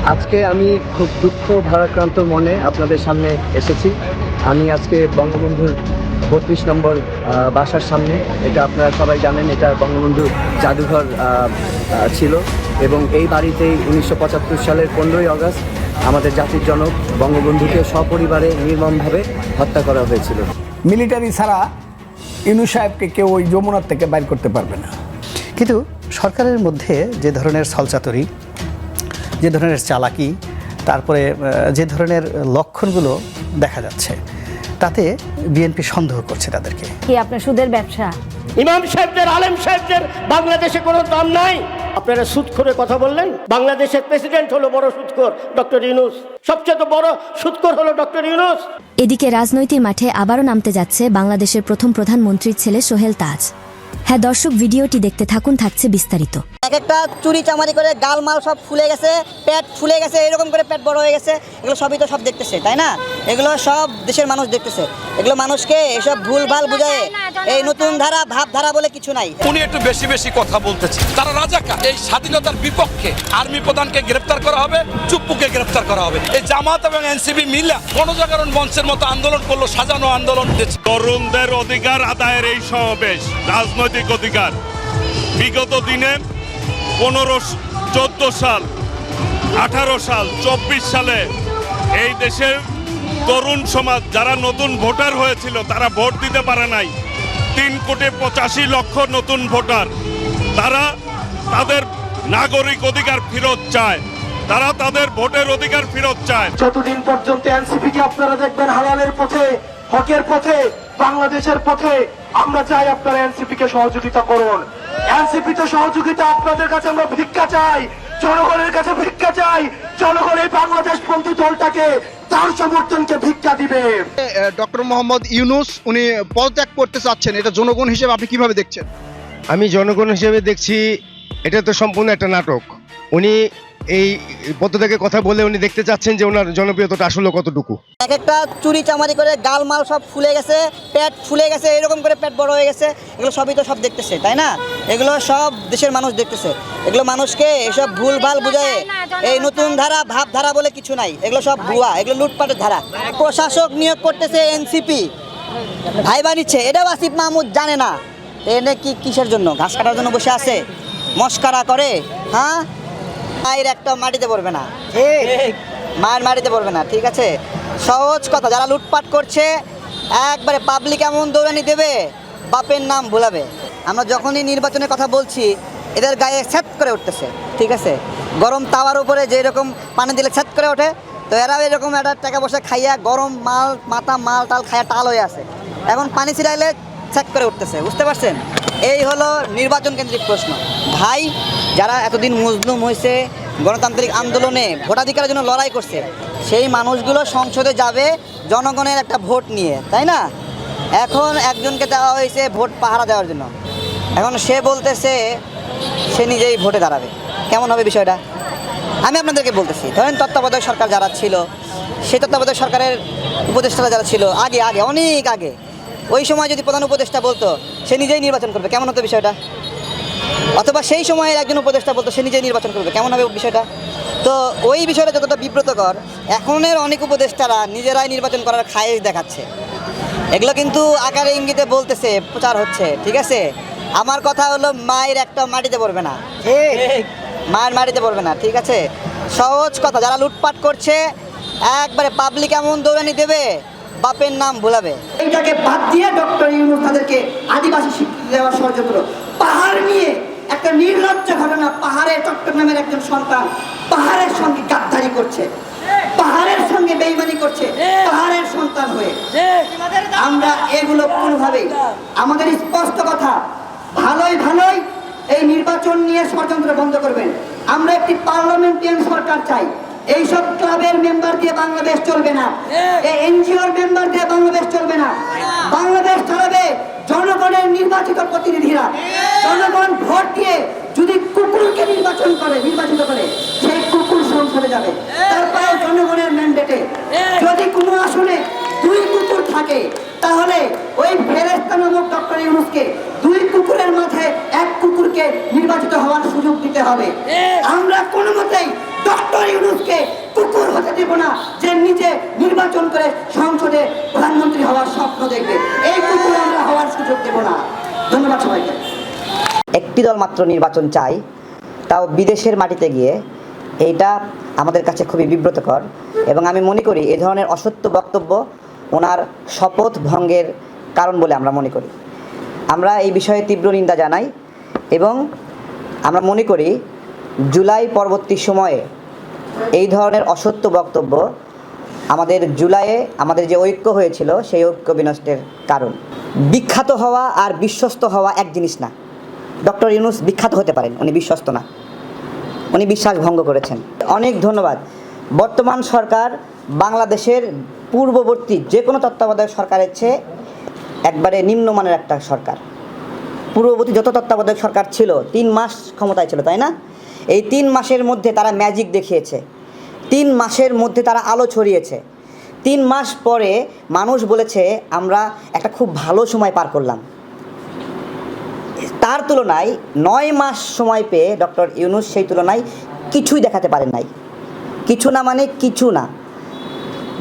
আজকে আমি খুব দুঃখ ভারাক্রান্ত মনে আপনাদের সামনে এসেছি। আমি আজকে বঙ্গবন্ধুর ৩২ নম্বর বাসার সামনে। এটা আপনারা সবাই জানেন, এটা বঙ্গবন্ধু জাদুঘর ছিল এবং এই বাড়িতেই 19৭৫ সালের 15ই আগস্ট আমাদের জাতির জনক বঙ্গবন্ধুকে সপরিবারে নির্মমভাবে হত্যা করা হয়েছিল। মিলিটারি ছাড়া ইউনূস সাহেবকে কেউ ওই যমুনার থেকে বাইর করতে পারবে না। কিন্তু সরকারের মধ্যে যে ধরনের ছলচাতুরি, যে ধরনের চালাকি, তারপরে যে ধরনের লক্ষণগুলো দেখা যাচ্ছে, তাতে বিএনপি সন্দেহ করছে তাদেরকে। কি আপনার সুদের ব্যবসা? ইমাম সাহেবদের, আলেম সাহেবদের বাংলাদেশে কোনো দাম নাই। আপনারা সুদখোরের কথা বললেন। বাংলাদেশের প্রেসিডেন্ট হলো বড় সুদখোর, ডক্টর ইউনূস। সবচেয়ে বড় সুদখোর হলো ডক্টর ইউনূস। এদিকে রাজনৈতিক মাঠে আবারও নামতে যাচ্ছে বাংলাদেশের প্রথম প্রধানমন্ত্রীর ছেলে সোহেল তাজ। হ্যাঁ দর্শক, ভিডিওটি দেখতে থাকুন, থাকছে বিস্তারিত। এক একটা চুরি চামারি করে গালমাল সব ফুলে গেছে, পেট ফুলে গেছে, এরকম করে পেট বড় হয়ে গেছে। এগুলো সবই তো সব দেখতেছে, তাই না? এগুলো সব দেশের মানুষ দেখতেছে। এগুলো মানুষকে এসব ভুলভাল বুঝায় এই নতুন ধারা ভাবধারা বলে কিছু নাই। উনি একটু বেশি বেশি কথা বলতেছে। তারা রাজাকার। এই স্বাধীনতার বিপক্ষে আর্মি প্রধানকে গ্রেফতার করা হবে, চুপ্পুকে গ্রেফতার করা হবে। এই জামাত এবং এনসিপি মিলা গণজাগরণ মঞ্চের মতো আন্দোলন করলো, সাজানো আন্দোলন। তরুণদের অধিকার আদায়ের এই সমাবেশ রাজনৈতিক অধিকার। বিগত দিনে 15, 14 সাল, 18 সাল, 24 সালে এই দেশের তরুণ সমাজ যারা নতুন ভোটার হয়েছিল তারা ভোট দিতে পারে নাই। 3,85,00,000 নতুন ভোটার, তারা তাদের নাগরিক অধিকার ফেরত চায়। তারা তাদের ভোটের অধিকার ফেরত চায়। যতদিন পর্যন্ত এনসিপিকে আপনারা দেখবেন হালালের পথে, হকের পথে, বাংলাদেশের পথে, আমরা চাই আপনারা এনসিপিকে সহযোগিতা করুন। এনসিপি তো সহযোগিতা, আপনাদের কাছে আমরা ভিক্ষা চাই, জনগণের কাছে ভিক্ষা চাই। জনগণ এই বাংলাদেশপন্থী দলটাকে, তার সমর্থনকে ভিক্ষা দিবে। ডক্টর মোহাম্মদ ইউনূস উনি পদত্যাগ করতে চাচ্ছেন, এটা জনগণ হিসেবে আপনি কিভাবে দেখছেন? আমি জনগণ হিসেবে দেখছি এটা তো সম্পূর্ণ একটা নাটক। উনি এই পদত্যাগের কথা বলে উনি দেখতে চাচ্ছেন যে ওনার জনপ্রিয়তাটা আসলে কতটুকু। এক একটা চুরি চামারি করে গালমাল সব ফুলে গেছে, পেট ফুলে গেছে, এরকম করে পেট বড় হয়ে গেছে। এগুলো সবই তো সব দেখতেছে, তাই না? এগুলো সব দেশের মানুষ দেখতেছে। এগুলো মানুষকে এসব ভুলভাল বুঝায় এই নতুন ধারা ভাবধারা বলে কিছু নাই। এগুলো সব ভুয়া, এগুলো লুটপাটের ধারা। প্রশাসক নিয়োগ করতেছে এনসিপি, ভাইবা নিচ্ছে, এটাও আসিফ মাহমুদ জানে না। এনে কি কিসের জন্য? ঘাস কাটার জন্য বসে আছে, মস্কারা করে। হ্যাঁ, মায়ের একটা মাটিতে পড়বে না, ঠিক? মায়ের মাটিতে পড়বে না, ঠিক আছে? সহজ কথা, যারা লুটপাট করছে একবারে পাবলিক এমন দৌড়ানি দেবে, বাপের নাম ভুলাবে। আমরা যখনই নির্বাচনের কথা বলছি এদের গায়ে ছ্যাত করে উঠতেছে, ঠিক আছে? গরম তাওয়ার উপরে যেরকম পানি দিলে ছ্যাত করে ওঠে, তো এরাও এরকম একটা টাকা পয়সা খাইয়া গরম মাল মাথা মাল টাল খাইয়া টাল হয়ে আছে। এখন পানি ছিটাইলে ছ্যাত করে উঠতেছে, বুঝতে পারছেন? এই হলো নির্বাচন কেন্দ্রিক প্রশ্ন। ভাই, যারা এতদিন মজলুম হয়েছে, গণতান্ত্রিক আন্দোলনে ভোটাধিকারের জন্য লড়াই করছে, সেই মানুষগুলো সংসদে যাবে জনগণের একটা ভোট নিয়ে, তাই না? এখন একজনকে দেওয়া হয়েছে ভোট পাহারা দেওয়ার জন্য। এখন সে বলতেছে সে নিজেই ভোটে দাঁড়াবে। কেমন হবে বিষয়টা? আমি আপনাদেরকে বলতেছি, ধরেন তত্ত্বাবধায়ক সরকার যারা ছিল, সেই তত্ত্বাবধায়ক সরকারের উপদেষ্টারা যারা ছিল আগে অনেক আগে, ওই সময় যদি প্রধান উপদেষ্টা বলতো সে নিজেই নির্বাচন করবে, কেমন হতো বিষয়টা? অথবা সেই সময়ের একজন উপদেষ্টা বলতো সে নিজেই নির্বাচন করবে, কেমন হবে বিষয়টা? তো ওই বিষয়টা যতটা বিব্রতকর, এখনের অনেক উপদেষ্টারা নিজেরাই নির্বাচন করার খায়েশ দেখাচ্ছে। এগুলো কিন্তু আকারে ইঙ্গিতে বলতেছে, প্রচার হচ্ছে, ঠিক আছে? আমার কথা হলো, মায়ের একটা মাটিতে পড়বে না, ঠিক? মায়ের মাটিতে পড়বে না, ঠিক আছে? সহজ কথা, যারা লুটপাট করছে একবারে পাবলিক এমন দৌড়ানি দেবে, বাপের নাম ভুলাবে। এইটাকে বাদ দিয়ে ডক্টর ইউনূস তাদেরকে আদিবাসী স্বীকৃতি দেওয়ার ষড়যন্ত্র। পাহাড় নিয়ে একটা নির্লজ্জ ঘটনা। পাহাড়ে চট্টগ্রামের একজন সন্তান পাহাড়ের সঙ্গে গাদ্দারি করছে, পাহাড়ের সঙ্গে বেইমানি করছে, পাহাড়ের সন্তান হয়ে। আমরা এগুলো কোনোভাবেই, আমাদের স্পষ্ট কথা, ভালোই এই নির্বাচন নিয়ে ষড়যন্ত্র বন্ধ করবেন। আমরা একটি পার্লামেন্টারিয়ান সরকার চাই। এইসব ক্লাবের মেম্বার দিয়ে বাংলাদেশ চলবে না, এই এনজিওর মেম্বার দিয়ে বাংলাদেশ চলবে না। বাংলাদেশ চালাবে জনগণের নির্বাচিত প্রতিনিধিরা। জনগণ ভোট দিয়ে যদি কুকুরকে নির্বাচিত করে সেই কুকুর সংসদে যাবে, তারপরে জনগণের ম্যান্ডেটে। যদি কোনো আসনে 2 কুকুর থাকে, তাহলে ওই ফেরেশতা নামক ডক্টর ইউনূসকে 2 কুকুরের মাঝে 1 কুকুরকে নির্বাচিত হওয়ার সুযোগ দিতে হবে। আমরা কোনো মতেই ডক্টর ইউনূসকে কুকুর হতে দেব না, যে নিজে নির্বাচন করে সংসদে প্রধানমন্ত্রী হওয়ার স্বপ্ন দেখবে। এই কুকুর আমরা হওয়ার সুযোগ দেব না। ধন্যবাদ সবাইকে। একটি দল মাত্র নির্বাচন চাই, তাও বিদেশের মাটিতে গিয়ে, এইটা আমাদের কাছে খুবই বিব্রতকর এবং আমি মনে করি এই ধরনের অসত্য বক্তব্য ওনার শপথ ভঙ্গের কারণ বলে আমরা মনে করি। আমরা এই বিষয়ে তীব্র নিন্দা জানাই এবং আমরা মনে করি জুলাই পরবর্তী সময়ে এই ধরনের অসত্য বক্তব্য আমাদের জুলাইয়ে আমাদের যে ঐক্য হয়েছিল সেই ঐক্য বিনষ্টের কারণ। বিখ্যাত হওয়া আর বিশ্বস্ত হওয়া এক জিনিস না। ডক্টর ইউনূস বিখ্যাত হতে পারেন, উনি বিশ্বস্ত না, উনি বিশ্বাস ভঙ্গ করেছেন। অনেক ধন্যবাদ। বর্তমান সরকার বাংলাদেশের পূর্ববর্তী যে কোনো তত্ত্বাবধায়ক সরকারের চেয়ে একবারে নিম্নমানের একটা সরকার। পূর্ববর্তী যত তত্ত্বাবধায়ক সরকার ছিল 3 মাস ক্ষমতায় ছিল, তাই না? এই 3 মাসের মধ্যে তারা ম্যাজিক দেখিয়েছে, 3 মাসের মধ্যে তারা আলো ছড়িয়েছে। 3 মাস পরে মানুষ বলেছে আমরা একটা খুব ভালো সময় পার করলাম। তার তুলনায় 9 মাস সময় পেয়ে ডক্টর ইউনূস সেই তুলনায় কিছুই দেখাতে পারেন নাই। কিছু না মানে কিছু না।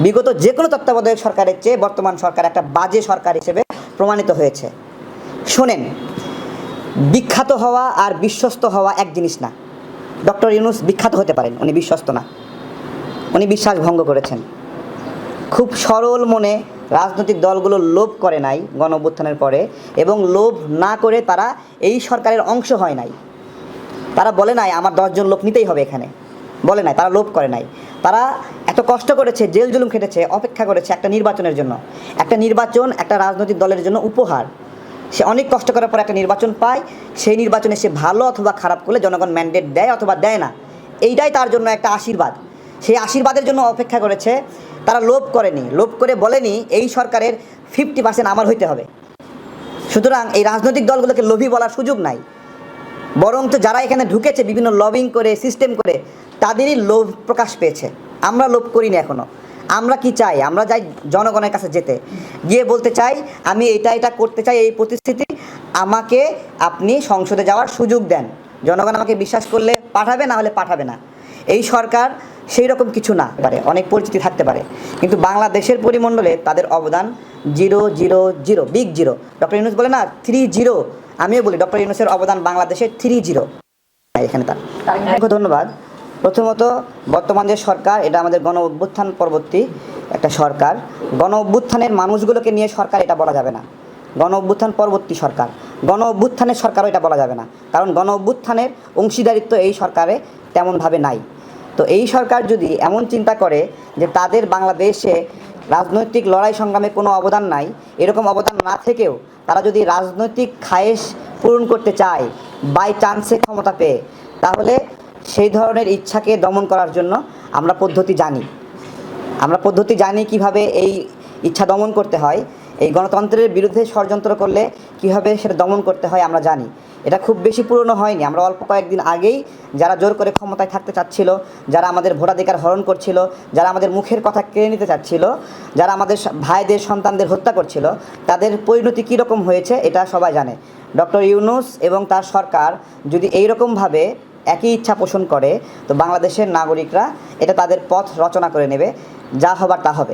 বিগত যে কোনো তত্ত্বাবধায়ক সরকারের চেয়ে বর্তমান সরকার একটা বাজে সরকার হিসেবে প্রমাণিত হয়েছে। শোনেন, বিখ্যাত হওয়া আর বিশ্বস্ত হওয়া এক জিনিস না। ডক্টর ইউনূস বিখ্যাত হতে পারেন, উনি বিশ্বস্ত না, উনি বিশ্বাস ভঙ্গ করেছেন। খুব সরল মনে রাজনৈতিক দলগুলো লোভ করে নাই গণ অভ্যুত্থানের পরে, এবং লোভ না করে তারা এই সরকারের অংশ হয় নাই। তারা বলে নাই আমার 10 জন লোক নিতেই হবে এখানে, বলে নাই, তারা লোভ করে নাই। তারা এত কষ্ট করেছে, জেল জুলুম খেটেছে, অপেক্ষা করেছে একটা নির্বাচনের জন্য। একটা নির্বাচন একটা রাজনৈতিক দলের জন্য উপহার। সে অনেক কষ্ট করার পর একটা নির্বাচন পায়, সেই নির্বাচনে সে ভালো অথবা খারাপ করলে জনগণ ম্যান্ডেট দেয় অথবা দেয় না, এইটাই তার জন্য একটা আশীর্বাদ। সেই আশীর্বাদের জন্য অপেক্ষা করেছে। তারা লোভ করেনি, লোভ করে বলেনি এই সরকারের 50% আমার হইতে হবে। সুতরাং এই রাজনৈতিক দলগুলোকে লোভী বলার সুযোগ নাই, বরং তো যারা এখানে ঢুকেছে বিভিন্ন লবিং করে সিস্টেম করে তাদেরই লোভ প্রকাশ পেয়েছে। আমরা লোভ করিনি এখনও। আমরা কি চাই? আমরা যাই জনগণের কাছে যেতে, গিয়ে বলতে চাই আমি এটা করতে চাই, এই প্রতিশ্রুতি আমাকে আপনি সংসদে যাওয়ার সুযোগ দেন। জনগণ আমাকে বিশ্বাস করলে পাঠাবে, না হলে পাঠাবে না। এই সরকার সেই রকম কিছু না পারে, অনেক পরিস্থিতি থাকতে পারে, কিন্তু বাংলাদেশের পরিমণ্ডলে তাদের অবদান 000, বিগ 0। ডক্টর ইউনূস বলে না 30, আমিও বলি ডক্টর ইউনূসের অবদান বাংলাদেশের 30 এখানে। তার ধন্যবাদ। প্রথমত বর্তমান যে সরকার, এটা আমাদের গণ অভ্যুত্থান পরবর্তী একটা সরকার। গণ অভ্যুত্থানের মানুষগুলোকে নিয়ে সরকার এটা বলা যাবে না। গণ অভ্যুত্থান পরবর্তী সরকার, গণ অভ্যুত্থানের সরকারও এটা বলা যাবে না, কারণ গণ অভ্যুত্থানের অংশীদারিত্ব এই সরকারে তেমনভাবে নাই। তো এই সরকার যদি এমন চিন্তা করে যে তাদের বাংলাদেশে রাজনৈতিক লড়াই সংগ্রামে কোনো অবদান নাই, এরকম অবদান না থেকেও তারা যদি রাজনৈতিক খায়েশ পূরণ করতে চায় বাই চান্সে ক্ষমতা পেয়ে, তাহলে সেই ধরনের ইচ্ছাকে দমন করার জন্য আমরা পদ্ধতি জানি কিভাবে এই ইচ্ছা দমন করতে হয়। এই গণতন্ত্রের বিরুদ্ধে ষড়যন্ত্র করলে কিভাবে সেটা দমন করতে হয় আমরা জানি। এটা খুব বেশি পুরনো হয়নি। আমরা অল্প কয়েকদিন আগেই যারা জোর করে ক্ষমতায় থাকতে চাচ্ছিল, যারা আমাদের ভোটাধিকার হরণ করছিল, যারা আমাদের মুখের কথা কেড়ে নিতে চাচ্ছিল, যারা আমাদের ভাইদের সন্তানদের হত্যা করছিল, তাদের পরিণতি কীরকম হয়েছে এটা সবাই জানে। ডক্টর ইউনূস এবং তার সরকার যদি এইরকমভাবে একই ইচ্ছা পোষণ করে, তো বাংলাদেশের নাগরিকরা এটা তাদের পথ রচনা করে নেবে, যা হবার তা হবে।